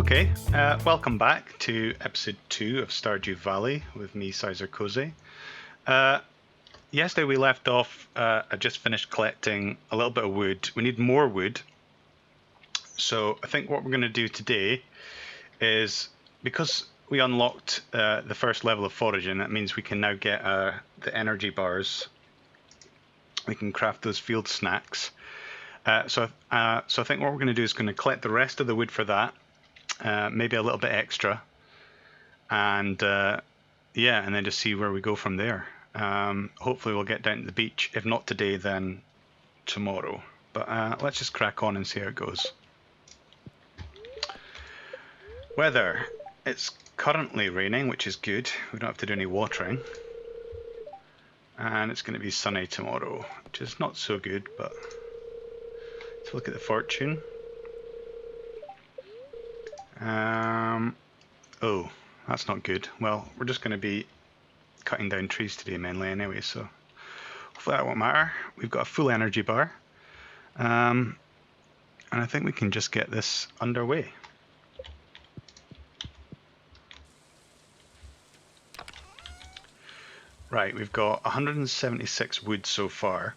Okay, welcome back to episode 2 of Stardew Valley with me, Sizer Koze. Yesterday we left off, I just finished collecting a little bit of wood. We need more wood. So I think what we're going to do today is, because we unlocked the first level of foraging, that means we can now get the energy bars. We can craft those field snacks. So I think what we're going to do is going to collect the rest of the wood for that. Maybe a little bit extra, and yeah, and then just see where we go from there. Hopefully we'll get down to the beach. If not today, then tomorrow. But let's just crack on and see how it goes. Weather. It's currently raining, which is good. We don't have to do any watering. And it's going to be sunny tomorrow, which is not so good, but let's look at the fortune. Oh, that's not good. Well, we're just going to be cutting down trees today mainly anyway, so hopefully that won't matter. We've got a full energy bar, and I think we can just get this underway. Right, we've got 176 wood so far,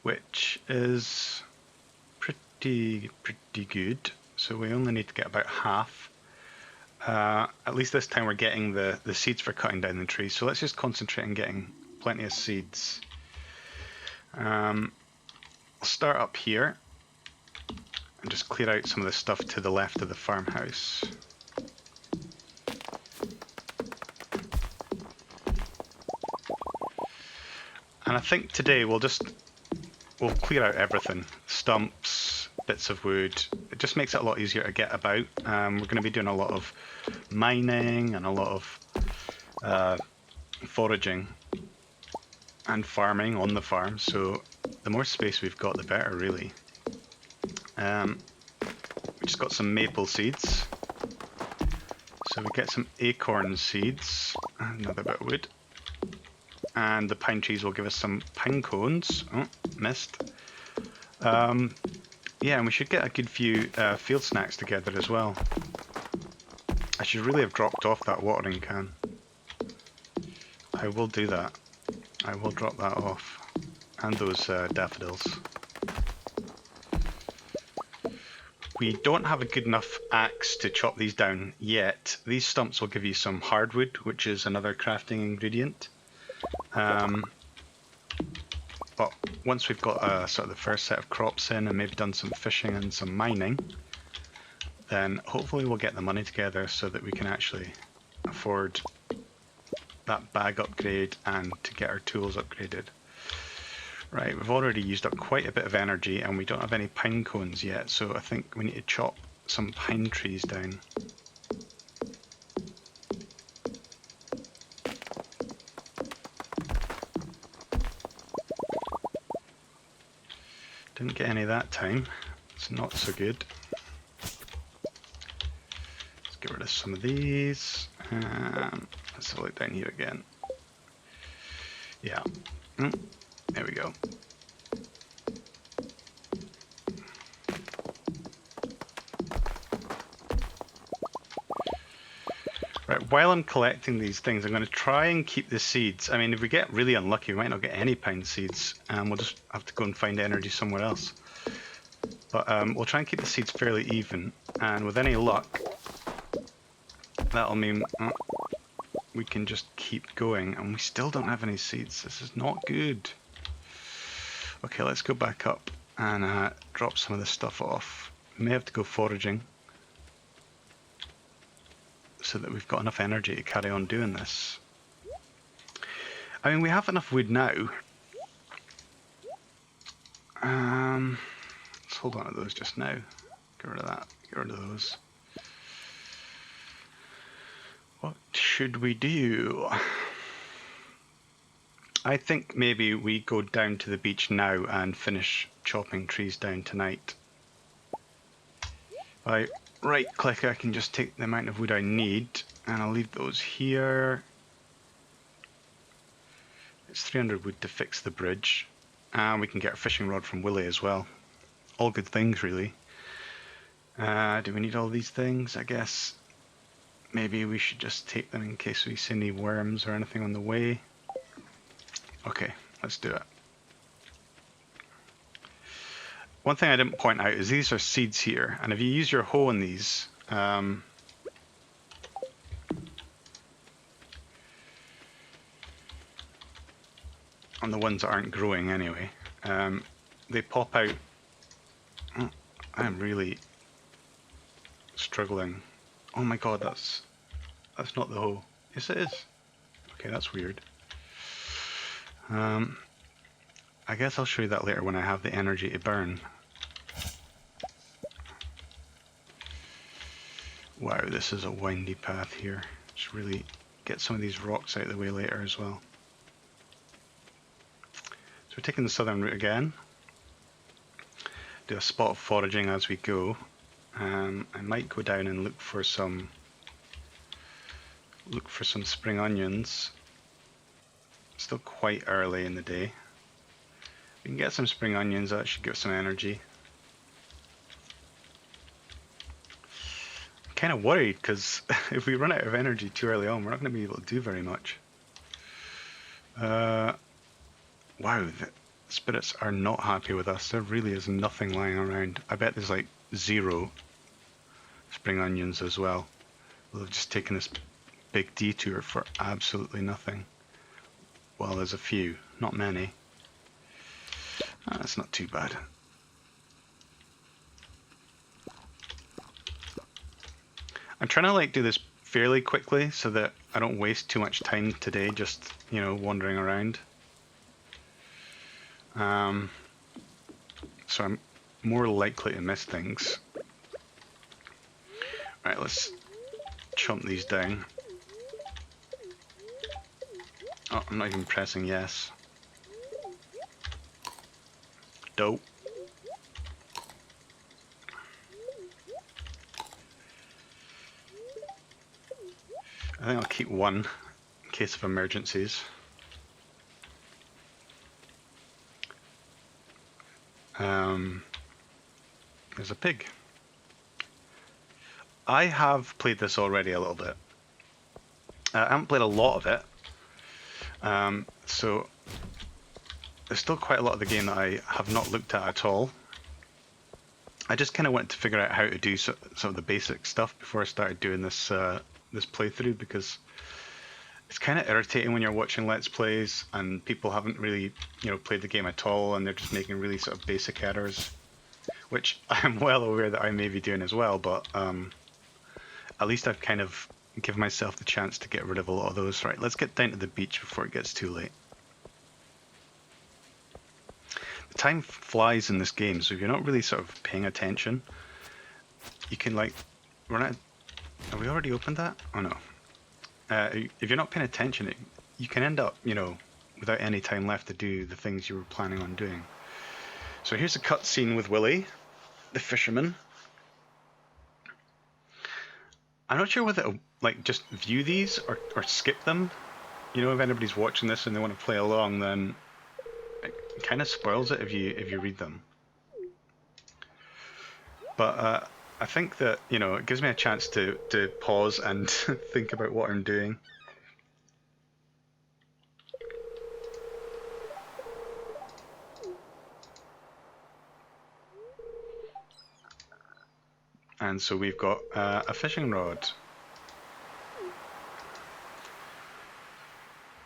which is pretty good. So we only need to get about half. At least this time we're getting the seeds for cutting down the trees. So let's just concentrate on getting plenty of seeds. I'll start up here and just clear out some of the stuff to the left of the farmhouse. And I think today we'll clear out everything. Stumps, bits of wood. It just makes it a lot easier to get about. We're going to be doing a lot of mining and a lot of foraging and farming on the farm, so the more space we've got, the better, really. We just got some maple seeds, so we get some acorn seeds, another bit of wood, and the pine trees will give us some pine cones. Oh, missed. Yeah, and we should get a good few field snacks together as well. I should really have dropped off that watering can. I will do that. I will drop that off. And those daffodils. We don't have a good enough axe to chop these down yet. These stumps will give you some hardwood, which is another crafting ingredient. But once we've got sort of the first set of crops in and maybe done some fishing and some mining, then hopefully we'll get the money together so that we can actually afford that bag upgrade and to get our tools upgraded. Right, we've already used up quite a bit of energy and we don't have any pine cones yet, so I think we need to chop some pine trees down. Didn't get any that time. It's not so good. Let's get rid of some of these. Let's have a look down here again. Yeah. There we go. Right, while I'm collecting these things, I'm going to try and keep the seeds. I mean, if we get really unlucky, we might not get any pine seeds, and we'll just have to go and find energy somewhere else. But we'll try and keep the seeds fairly even, and with any luck, that'll mean we can just keep going, and we still don't have any seeds. This is not good. Okay, let's go back up and drop some of this stuff off. We may have to go foraging, so that we've got enough energy to carry on doing this. I mean, we have enough wood now. Let's hold on to those just now. Get rid of that. Get rid of those. What should we do? I think maybe we go down to the beach now and finish chopping trees down tonight. If I right click, I can just take the amount of wood I need, and I'll leave those here. It's 300 wood to fix the bridge, and we can get a fishing rod from Willie as well. All good things, really. Do we need all these things? I guess maybe we should just take them in case we see any worms or anything on the way. Okay, let's do it. One thing I didn't point out is these are seeds here, and if you use your hoe on these, on the ones that aren't growing anyway, they pop out. Oh, I am really struggling. Oh my god, that's not the hoe. Yes, it is. Okay, that's weird. I guess I'll show you that later when I have the energy to burn. Wow, this is a windy path here. Just really get some of these rocks out of the way later as well. So we're taking the southern route again. Do a spot of foraging as we go. I might go down and look for some spring onions. Still quite early in the day. We can get some spring onions, that should give some energy. I'm kind of worried because if we run out of energy too early on, we're not going to be able to do very much. Wow, the spirits are not happy with us. There really is nothing lying around. I bet there's like 0 spring onions as well. We'll have just taken this big detour for absolutely nothing. Well, there's a few, not many. That's not too bad. I'm trying to like do this fairly quickly so that I don't waste too much time today just, you know, wandering around. So I'm more likely to miss things. Right, let's chomp these down. Oh, I'm not even pressing yes. Dope. I think I'll keep one in case of emergencies. There's a pig. I have played this already a little bit. I haven't played a lot of it, so there's still quite a lot of the game that I have not looked at all. I just kind of wanted to figure out how to do some of the basic stuff before I started doing this this playthrough, because it's kind of irritating when you're watching Let's Plays and people haven't really, you know, played the game at all and they're just making really sort of basic errors, which I'm well aware that I may be doing as well, but at least I've kind of given myself the chance to get rid of a lot of those. Right, let's get down to the beach before it gets too late. The time flies in this game, so if you're not really sort of paying attention, you can like run out. Have we already opened that? Oh no. If you're not paying attention, you can end up, you know, without any time left to do the things you were planning on doing. So here's a cutscene with Willy, the fisherman. I'm not sure whether to like just view these or skip them. You know, if anybody's watching this and they want to play along, then it kind of spoils it if you read them. But I think that, you know, it gives me a chance to pause and think about what I'm doing. And so we've got a fishing rod.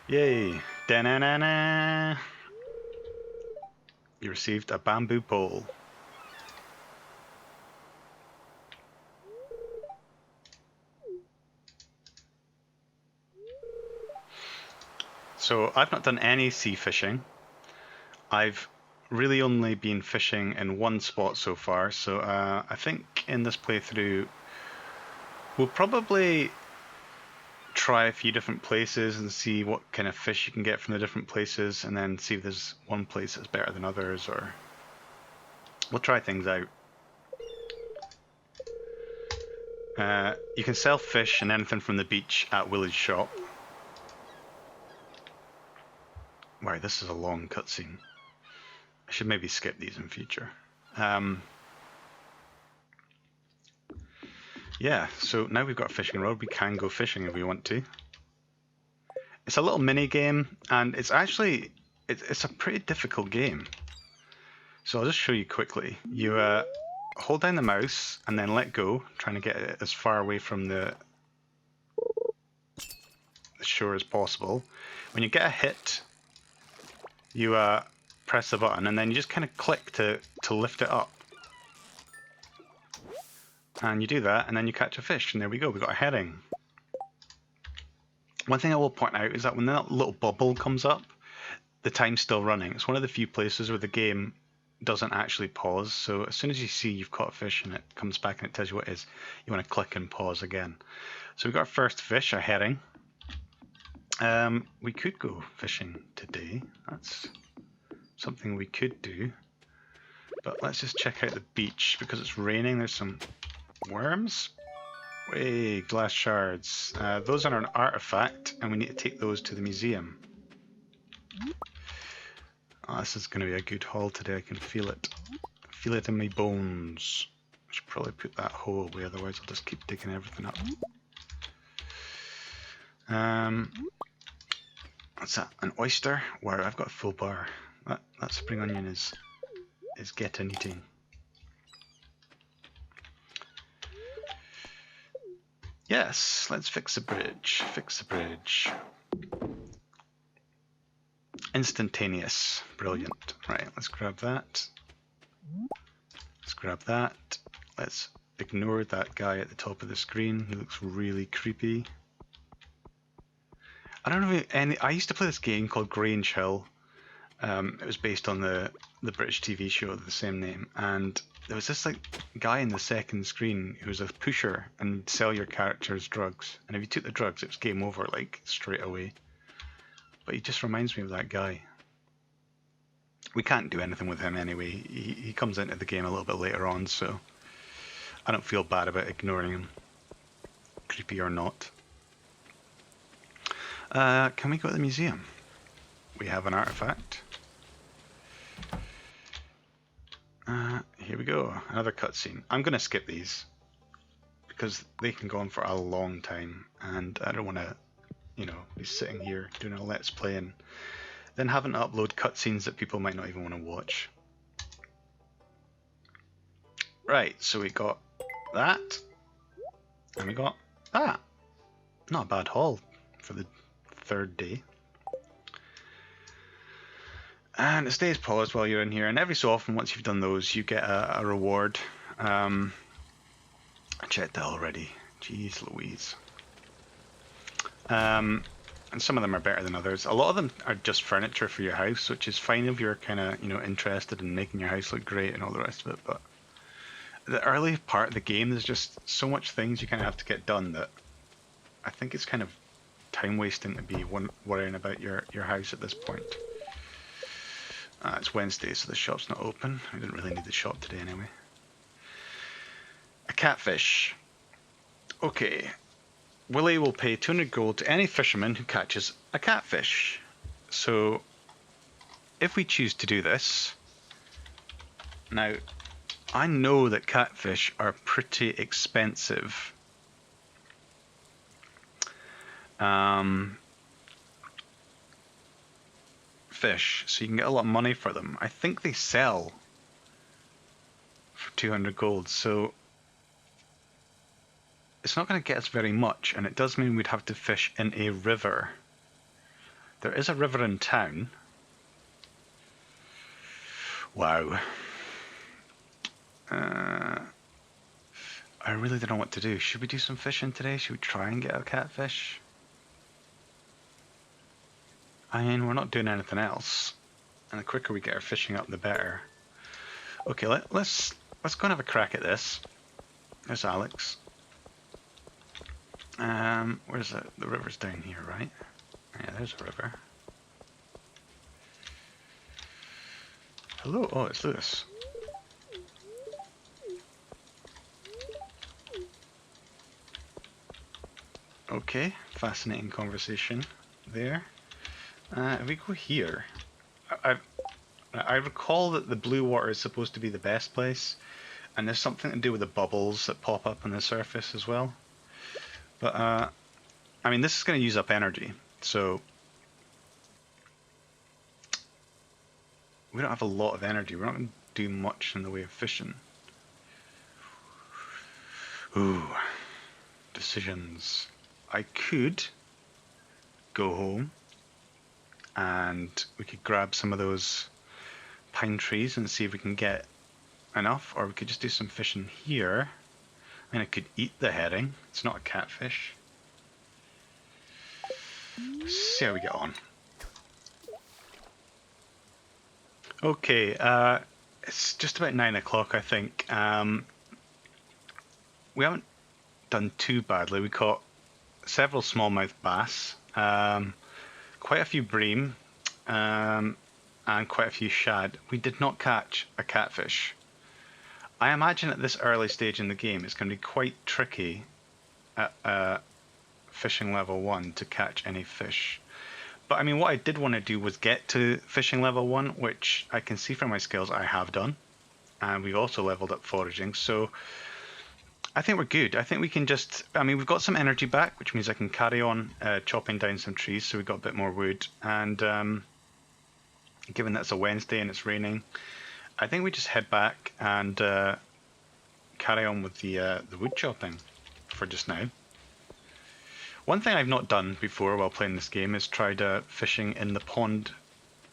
Yay! Da-na-na-na! You received a bamboo pole. So I've not done any sea fishing. I've really only been fishing in one spot so far, so I think in this playthrough we'll probably try a few different places and see what kind of fish you can get from the different places, and then see if there's one place that's better than others, or we'll try things out. You can sell fish and anything from the beach at Willy's shop. Wow, this is a long cutscene. I should maybe skip these in future. Yeah, so now we've got a fishing rod, we can go fishing if we want to. It's a little mini game, and it's actually it's a pretty difficult game. So I'll just show you quickly. You hold down the mouse and then let go, trying to get it as far away from the shore as possible. When you get a hit, you press the button, and then you just kind of click to lift it up. And you do that, and then you catch a fish, and there we go, we got a herring. One thing I will point out is that when that little bubble comes up, the time's still running. It's one of the few places where the game doesn't actually pause, so as soon as you see you've caught a fish and it comes back and it tells you what it is, you want to click and pause again. So we got our first fish, a herring. We could go fishing today. That's something we could do. But let's just check out the beach. Because it's raining, there's some worms. Way, glass shards. Those are an artifact, and we need to take those to the museum. Oh, this is going to be a good haul today, I can feel it. Feel it in my bones. I should probably put that hoe away, otherwise I'll just keep digging everything up. What's that? An oyster? Wow, I've got a full bar. That spring onion is getting eating. Yes, let's fix the bridge. Fix the bridge. Instantaneous. Brilliant. Right, let's grab that. Let's grab that. Let's ignore that guy at the top of the screen. He looks really creepy. I don't know if I used to play this game called Grange Hill. It was based on the British TV show of the same name, and there was this like guy in the second screen who was a pusher and sell your characters drugs, and if you took the drugs it was game over like straight away. But he just reminds me of that guy. We can't do anything with him anyway. He comes into the game a little bit later on, so I don't feel bad about ignoring him, creepy or not. Can we go to the museum? We have an artifact. Here we go, another cutscene. I'm going to skip these because they can go on for a long time, and I don't want to, you know, be sitting here doing a let's play and then having to upload cutscenes that people might not even want to watch. Right, so we got that, and we got that. Not a bad haul for the third day. And it stays paused while you're in here, and every so often once you've done those you get a reward. I checked that already. Jeez Louise. And some of them are better than others. A lot of them are just furniture for your house, which is fine if you're kind of, you know, interested in making your house look great and all the rest of it, but the early part of the game there's just so much things you kind of have to get done that I think it's kind of time wasting to be worrying about your house at this point. It's Wednesday, so the shop's not open. I didn't really need the shop today anyway. A catfish. Okay. Willie will pay 200 gold to any fisherman who catches a catfish. So, if we choose to do this... Now, I know that catfish are pretty expensive. Fish, so you can get a lot of money for them. I think they sell for 200 gold, so it's not going to get us very much, and it does mean we'd have to fish in a river. There is a river in town. Wow. I really don't know what to do. Should we do some fishing today? Should we try and get a catfish? I mean, we're not doing anything else, and the quicker we get our fishing up, the better. Okay, let's go and have a crack at this. There's Alex. Where's the river's down here, right? Yeah, there's a river. Hello, oh, it's Lewis. Okay, fascinating conversation there. If we go here, I recall that the blue water is supposed to be the best place. And there's something to do with the bubbles that pop up on the surface as well. But, I mean, this is going to use up energy, so we don't have a lot of energy. We're not going to do much in the way of fishing. Ooh, decisions. I could go home and we could grab some of those pine trees and see if we can get enough, or we could just do some fishing here. I mean, I could eat the herring. It's not a catfish. Let's see how we get on. Okay, it's just about 9 o'clock, I think. We haven't done too badly. We caught several smallmouth bass, quite a few bream, and quite a few shad. We did not catch a catfish. I imagine at this early stage in the game it's going to be quite tricky at fishing level 1 to catch any fish. But I mean, what I did want to do was get to fishing level 1, which I can see from my skills I have done. And we've also leveled up foraging, so I think we're good. I think we can just, I mean, we've got some energy back, which means I can carry on chopping down some trees, so we've got a bit more wood. And given that it's a Wednesday and it's raining, I think we just head back and carry on with the wood chopping for just now. One thing I've not done before while playing this game is tried fishing in the pond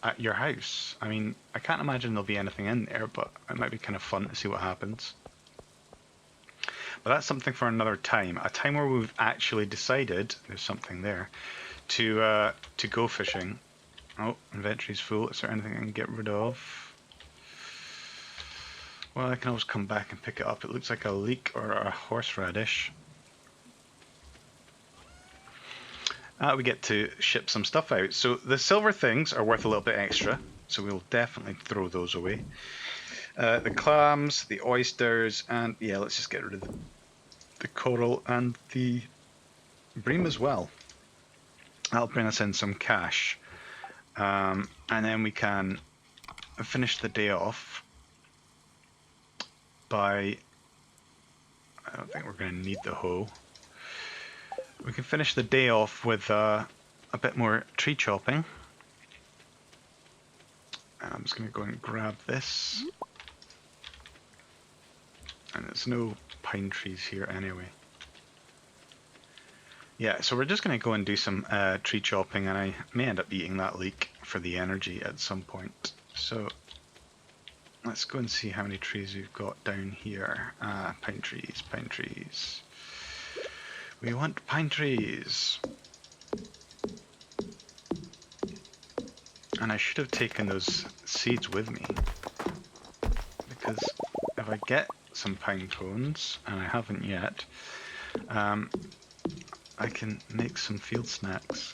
at your house. I mean, I can't imagine there'll be anything in there, but it might be kind of fun to see what happens. But that's something for another time. A time where we've actually decided, there's something there, to go fishing. Oh, inventory's full. Is there anything I can get rid of? Well, I can always come back and pick it up. It looks like a leek or a horseradish. We get to ship some stuff out. So the silver things are worth a little bit extra, so we'll definitely throw those away. The clams, the oysters, and yeah, let's just get rid of the coral and the bream as well. That'll bring us in some cash. And then we can finish the day off by, I don't think we're going to need the hoe. We can finish the day off with a bit more tree chopping. And I'm just going to go and grab this. And there's no pine trees here anyway. Yeah, so we're just going to go and do some tree chopping, and I may end up eating that leek for the energy at some point. So let's go and see how many trees we've got down here. Pine trees, pine trees. We want pine trees. And I should have taken those seeds with me, because if I get some pine cones, and I haven't yet, I can make some field snacks.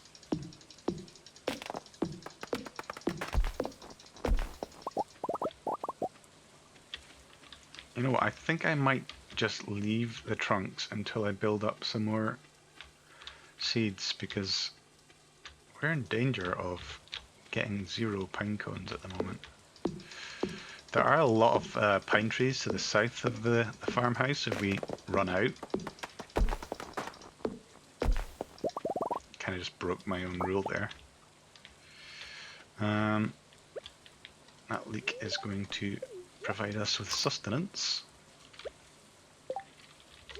You know what, I think I might just leave the trunks until I build up some more seeds, because we're in danger of getting 0 pine cones at the moment. There are a lot of pine trees to the south of the farmhouse if we run out. Kind of just broke my own rule there. That leek is going to provide us with sustenance.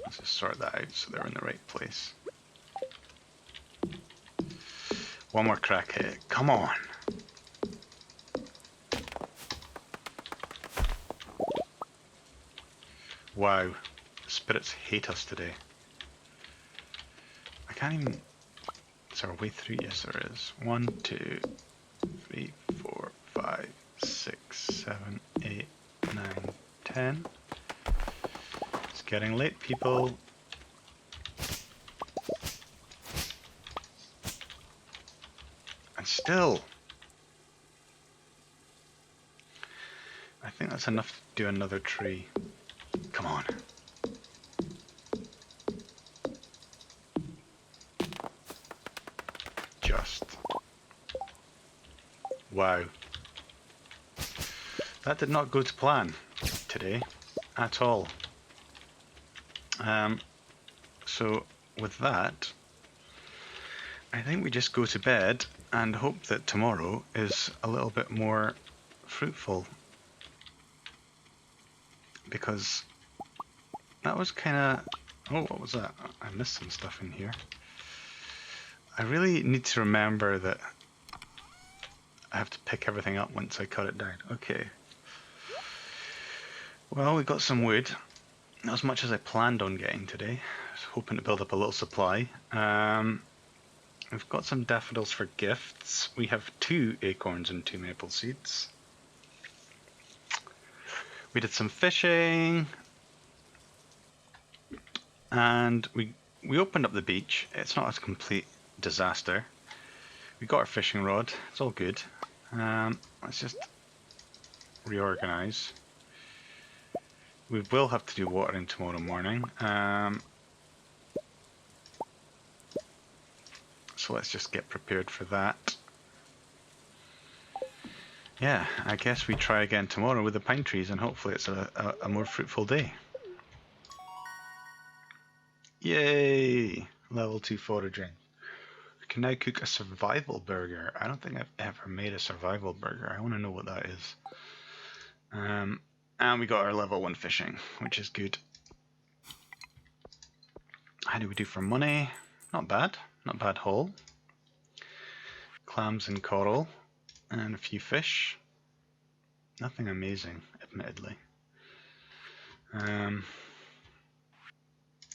Let's just sort that out so they're in the right place. One more crack at it. Come on! Wow, the spirits hate us today. I can't even... Is there a way through? Yes, there is. 1, 2, 3, 4, 5, 6, 7, 8, 9, 10. It's getting late, people. And still, I think that's enough to do another tree. Come on. Just. Wow. That did not go to plan today. at all. So with that, I think we just go to bed and hope that tomorrow is a little bit more fruitful. Because that was kind of... Oh, what was that? I missed some stuff in here. I really need to remember that I have to pick everything up once I cut it down. Okay. Well, we got some wood. Not as much as I planned on getting today. I was hoping to build up a little supply. We've got some daffodils for gifts. We have 2 acorns and 2 maple seeds. We did some fishing. And we opened up the beach. It's not a complete disaster. We got our fishing rod. It's all good. Let's just reorganize. We will have to do watering tomorrow morning. So let's just get prepared for that. Yeah, I guess we try again tomorrow with the pine trees and hopefully it's a more fruitful day. Yay! Level 2 foraging. We can now cook a survival burger. I don't think I've ever made a survival burger. I want to know what that is. And we got our level 1 fishing, which is good. How do we do for money? Not bad. Not bad haul. Clams and coral. And a few fish. Nothing amazing, admittedly.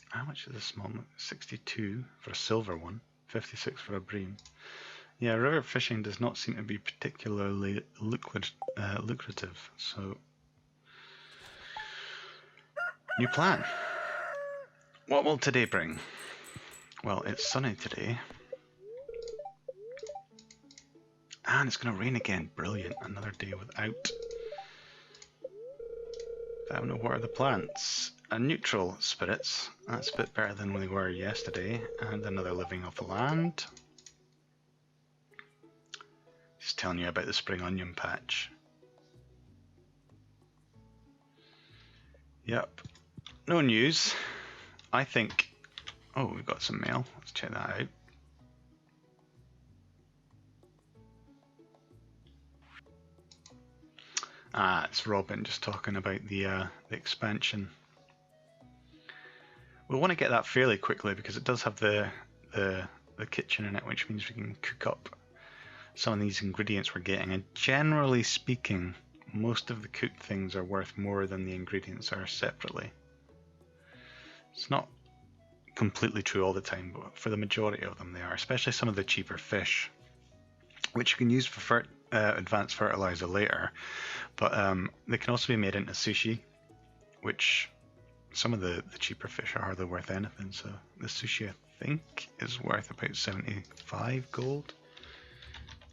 How much is a small one? 62 for a silver one. 56 for a bream. Yeah, river fishing does not seem to be particularly lucrative. So, new plan. What will today bring? Well, it's sunny today. And it's going to rain again. Brilliant. Another day without no water the plants. A neutral spirits. That's a bit better than we were yesterday. And another living off the land. Just telling you about the spring onion patch. Yep. No news. I think... Oh, we've got some mail. Let's check that out. Ah, it's Robin just talking about the expansion. We'll want to get that fairly quickly because it does have the kitchen in it, which means we can cook up some of these ingredients we're getting. And generally speaking, most of the cooked things are worth more than the ingredients are separately. It's not completely true all the time, but for the majority of them they are, especially some of the cheaper fish, which you can use for advanced fertilizer later, but they can also be made into sushi, which some of the cheaper fish are hardly worth anything. So the sushi, I think, is worth about 75 gold.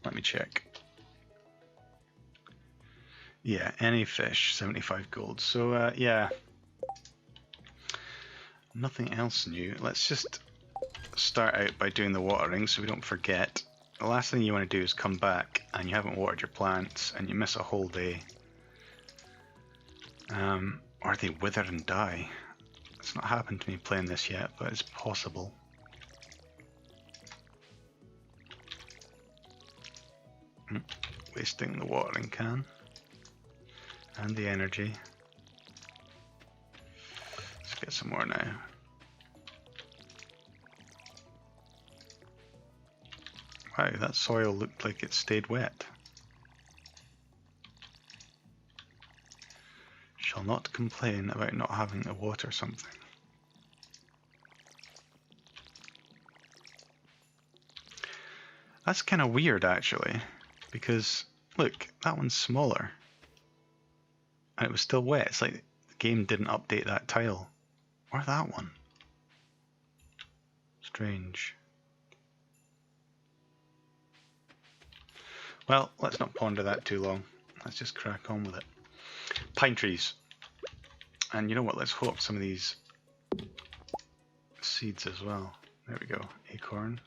Let me check. Yeah, any fish, 75 gold. So yeah, nothing else new. Let's just start out by doing the watering so we don't forget. The last thing you want to do is come back and you haven't watered your plants and you miss a whole day. Or they wither and die. It's not happened to me playing this yet, but it's possible. Wasting the watering can. And the energy. Let's get some more now. Wow, that soil looked like it stayed wet. Shall not complain about not having to water something. That's kind of weird actually, because look, that one's smaller. And it was still wet. It's like the game didn't update that tile. Or that one. Strange. Well, let's not ponder that too long. Let's just crack on with it. Pine trees. And you know what, let's hope some of these seeds as well. There we go, acorn.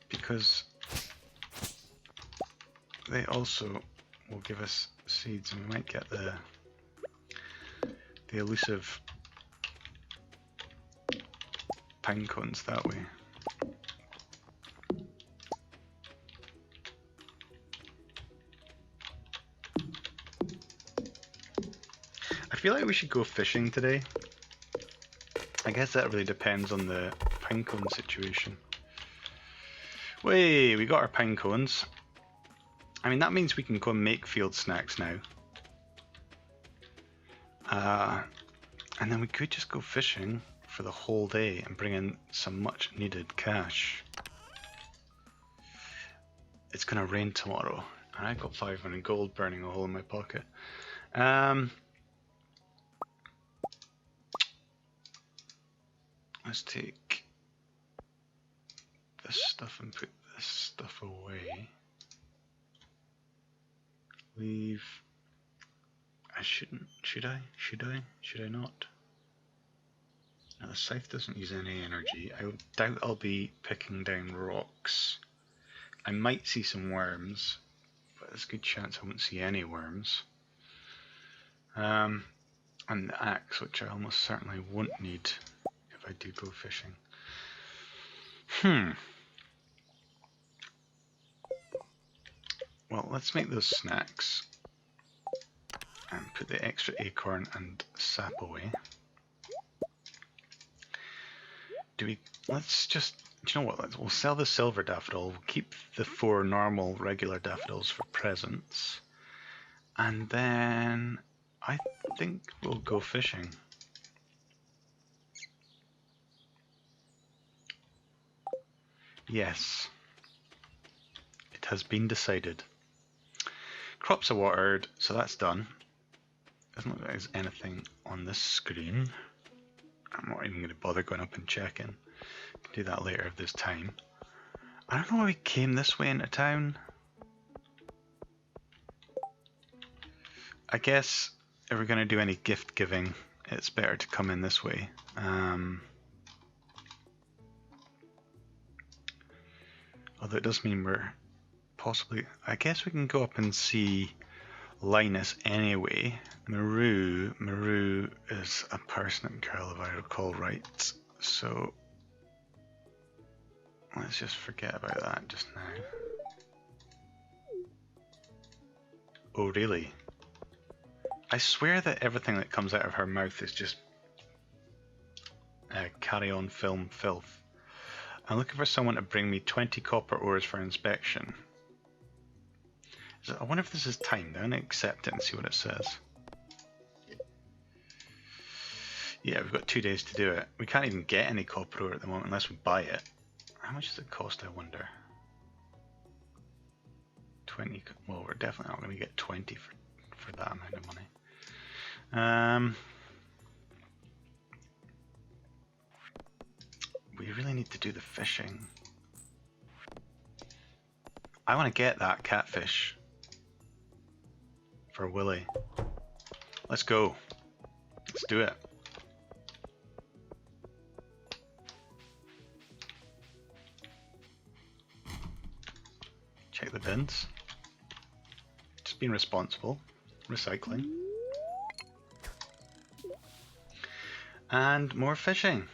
Because they also will give us seeds, and we might get the elusive pine cones that way. I feel like we should go fishing today. I guess that really depends on the pine cone situation. Way, we got our pine cones. I mean, that means we can go and make field snacks now. And then we could just go fishing for the whole day and bring in some much needed cash. It's gonna rain tomorrow, and I've got 500 gold burning a hole in my pocket. Let's take this stuff and put this stuff away. Leave. I shouldn't. Should I? Should I? Should I not? Now the scythe doesn't use any energy. I doubt I'll be picking down rocks. I might see some worms, but there's a good chance I won't see any worms. And the axe, which I almost certainly won't need if I do go fishing. Well, let's make those snacks and put the extra acorn and sap away. Let's just, do you know what, we'll sell the silver daffodil, we'll keep the 4 normal regular daffodils for presents, and then I think we'll go fishing. Yes, it has been decided. Crops are watered, so that's done. Doesn't look like there's anything on this screen. I'm not even going to bother going up and checking. Can do that later if there's time. I don't know why we came this way into town. I guess if we're going to do any gift giving, it's better to come in this way. Although it does mean we're possibly... I guess we can go up and see Linus anyway. Maru is a parsnip girl if I recall right. So let's just forget about that just now. Oh really? I swear that everything that comes out of her mouth is just carry-on film filth. I'm looking for someone to bring me 20 copper ores for inspection. I wonder if this is timed. I'm going to accept it and see what it says. Yeah, we've got 2 days to do it. We can't even get any copper ore at the moment unless we buy it. How much does it cost, I wonder? 20. Well, we're definitely not going to get 20 for that amount of money. We really need to do the fishing. I want to get that catfish for Willy. Let's go. Let's do it. Check the bins. Just being responsible. Recycling. And more fishing.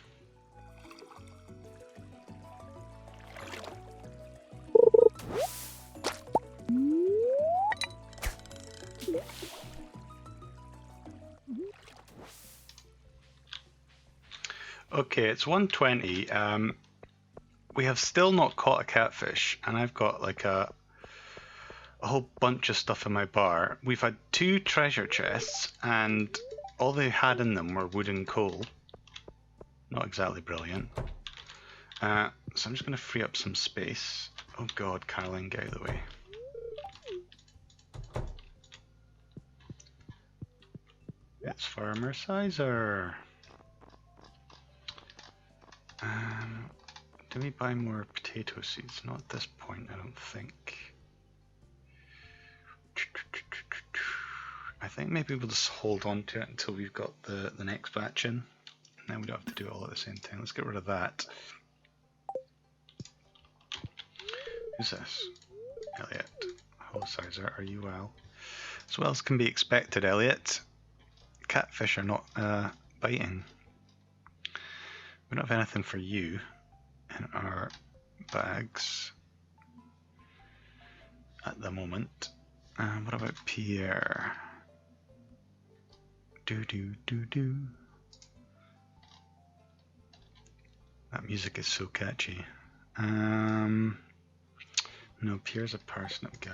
Okay, it's 1:20. We have still not caught a catfish, and I've got like a whole bunch of stuff in my bar. We've had 2 treasure chests, and all they had in them were wood and coal. Not exactly brilliant. So I'm just going to free up some space. Oh god, Caroline, get out of the way. It's Farmer Sizer. Do we buy more potato seeds? Not at this point, I don't think. I think maybe we'll just hold on to it until we've got the next batch in. And then we don't have to do it all at the same time. Let's get rid of that. Who's this? Elliot. Sizer, are you well? As well as can be expected, Elliot. Catfish are not biting. We don't have anything for you in our bags at the moment. What about Pierre? Do. That music is so catchy. No, Pierre's a parsnip guy.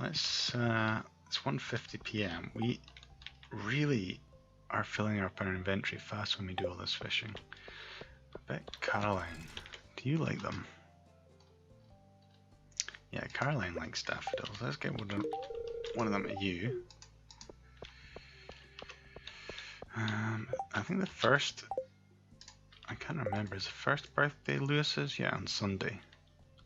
It's 1:50 p.m. We really are filling up our inventory fast when we do all this fishing. I bet Caroline, do you like them? Yeah, Caroline likes daffodils. Let's get one of them to you. I think the first, I can't remember, is the first birthday Lewis's? Yeah, on Sunday.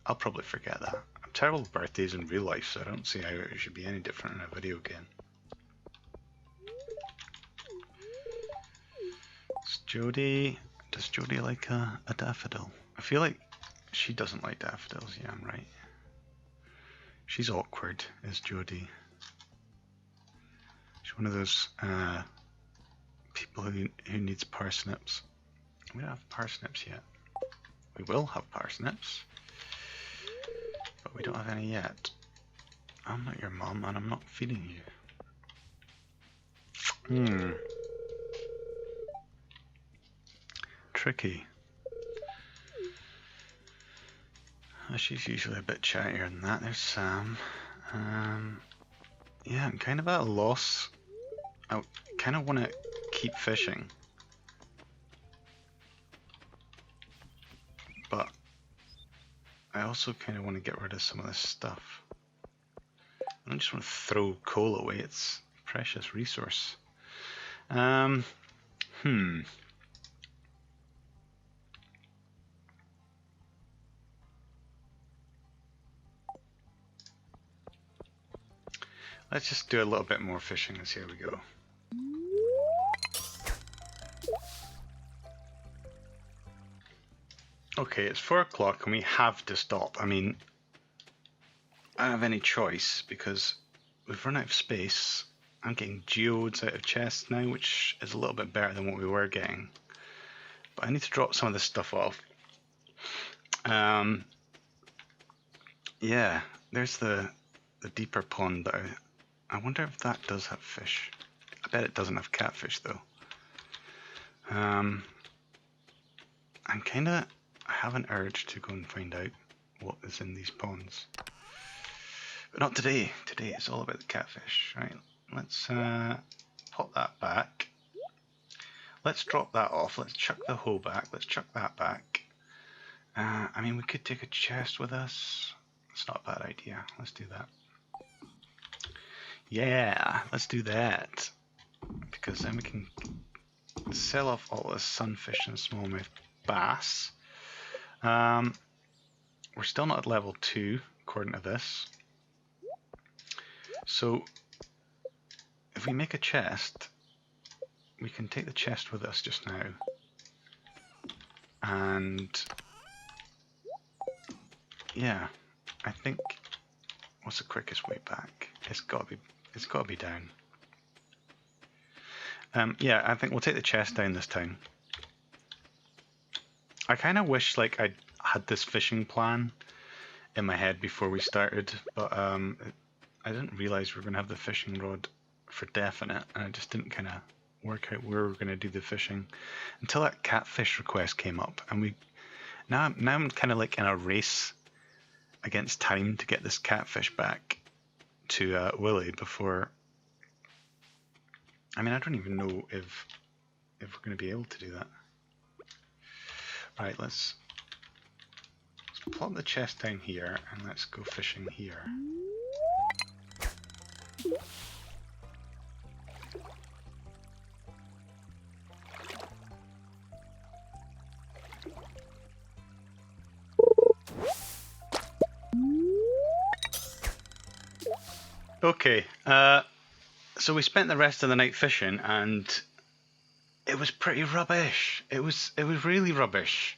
I'll probably forget that. I'm terrible with birthdays in real life, so I don't see how it should be any different in a video game. It's Jodie. Does Jodie like a daffodil? I feel like she doesn't like daffodils. Yeah, I'm right. She's awkward, is Jodie. She's one of those people who needs parsnips. We don't have parsnips yet. We will have parsnips, but we don't have any yet. I'm not your mum, and I'm not feeding you. Tricky. She's usually a bit chattier than that. There's Sam. Yeah, I'm kind of at a loss. I kind of want to keep fishing, but I also kind of want to get rid of some of this stuff. I don't just want to throw coal away. It's a precious resource. Let's just do a little bit more fishing and see how we go. Okay, it's 4 o'clock and we have to stop. I mean, I don't have any choice because we've run out of space. I'm getting geodes out of chests now, which is a little bit better than what we were getting. But I need to drop some of this stuff off. Yeah, there's the deeper pond that I wonder if that does have fish. I bet it doesn't have catfish though. I have an urge to go and find out what is in these ponds. But not today. Today it's all about the catfish. Right, let's pop that back. Let's drop that off. Let's chuck the hoe back. Let's chuck that back. I mean, we could take a chest with us. It's not a bad idea. Let's do that. Yeah, let's do that. Because then we can sell off all this sunfish and smallmouth bass. We're still not at level 2, according to this. So, if we make a chest, we can take the chest with us just now. And yeah, I think what's the quickest way back? It's got to be down. Yeah, I think we'll take the chest down this time. I kind of wish like I had this fishing plan in my head before we started, but I didn't realize we were going to have the fishing rod for definite, and I just didn't kind of work out where we were going to do the fishing until that catfish request came up, and now I'm kind of like in a race against time to get this catfish back to Willie before. I mean, I don't even know if we're going to be able to do that. Right, let's plop the chest down here and let's go fishing here. Okay, so we spent the rest of the night fishing and it was pretty rubbish. It was really rubbish.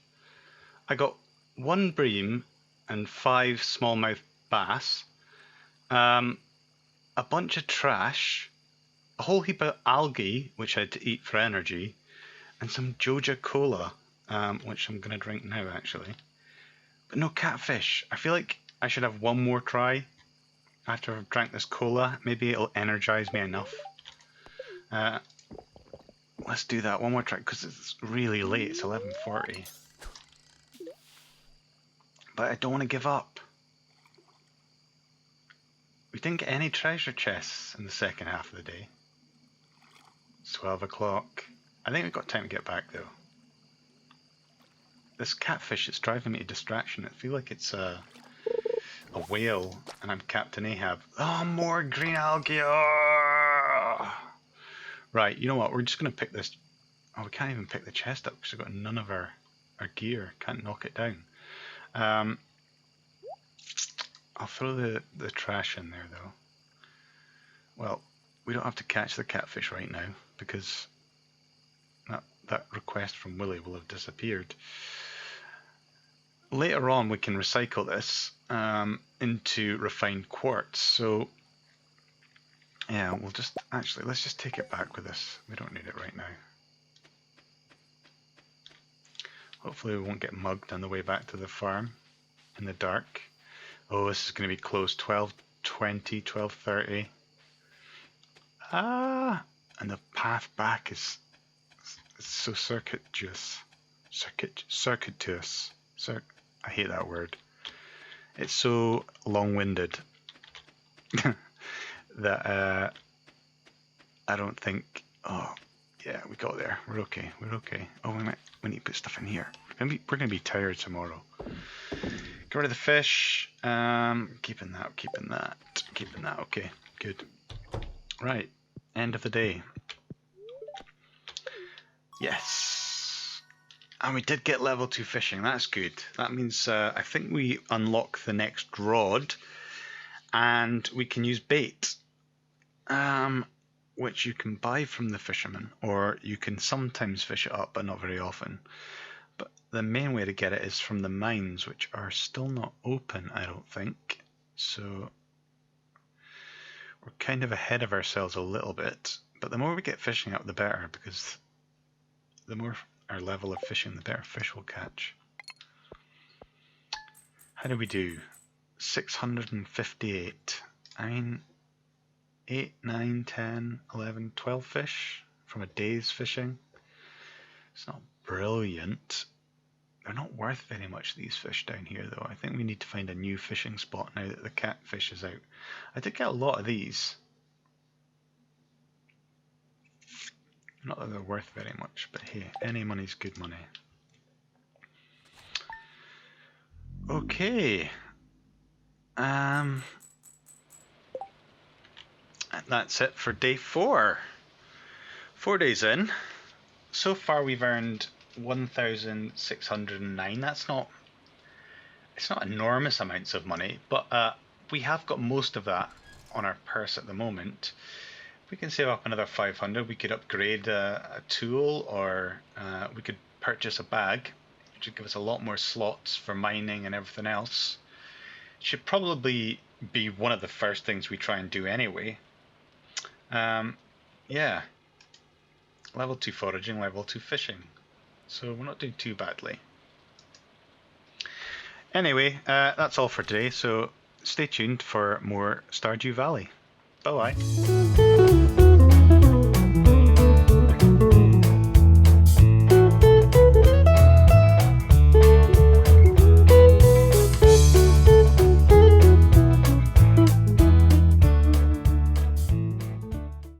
I got 1 bream and 5 smallmouth bass, A bunch of trash, a whole heap of algae, which I had to eat for energy, and some Joja Cola, which I'm going to drink now, actually. But no catfish. I feel like I should have one more try after I've drank this cola. Maybe it'll energize me enough. Let's do that one more try, because it's really late. It's 11:40. But I don't want to give up. We didn't get any treasure chests in the second half of the day. It's 12 o'clock. I think we've got time to get back, though. This catfish is driving me to distraction. I feel like it's a whale, and I'm Captain Ahab. Oh, more green algae! Oh! Right, you know what? We're just going to pick this. Oh, we can't even pick the chest up because we've got none of our gear. Can't knock it down. I'll throw the trash in there, though. Well, we don't have to catch the catfish right now because that request from Willie will have disappeared. Later on, we can recycle this into refined quartz. So, yeah, we'll just let's just take it back with us. We don't need it right now. Hopefully, we won't get mugged on the way back to the farm in the dark. Oh, this is going to be close. 12:20, 12:30. Ah, and the path back is so circuitous. I hate that word. It's so long-winded that I don't think. Oh, yeah, we got there. We're okay. We're okay. Oh, we need to put stuff in here. We're gonna be tired tomorrow. Get rid of the fish. Keeping that. Okay, good. Right, end of the day. Yes. And we did get level 2 fishing. That's good. That means I think we unlock the next rod, and we can use bait, which you can buy from the fisherman, or you can sometimes fish it up, but not very often. But the main way to get it is from the mines, which are still not open, I don't think. So we're kind of ahead of ourselves a little bit. But the more we get fishing up, the better, because the more our level of fishing, the better fish we'll catch. How do we do? 658. I mean, 8, 9, 10, 11, 12 fish from a day's fishing. It's not brilliant. They're not worth very much, these fish down here, though. I think we need to find a new fishing spot now that the catfish is out. I did get a lot of these. Not that they're worth very much, but hey, any money's good money. Okay. And that's it for day 4. 4 days in. So far we've earned 1,609. It's not enormous amounts of money, but we have got most of that on our purse at the moment. We can save up another 500. We could upgrade a tool, or we could purchase a bag, which would give us a lot more slots for mining and everything else. It should probably be one of the first things we try and do anyway. Yeah. Level 2 foraging, level 2 fishing. So we're not doing too badly. Anyway, that's all for today. So stay tuned for more Stardew Valley. Bye-bye.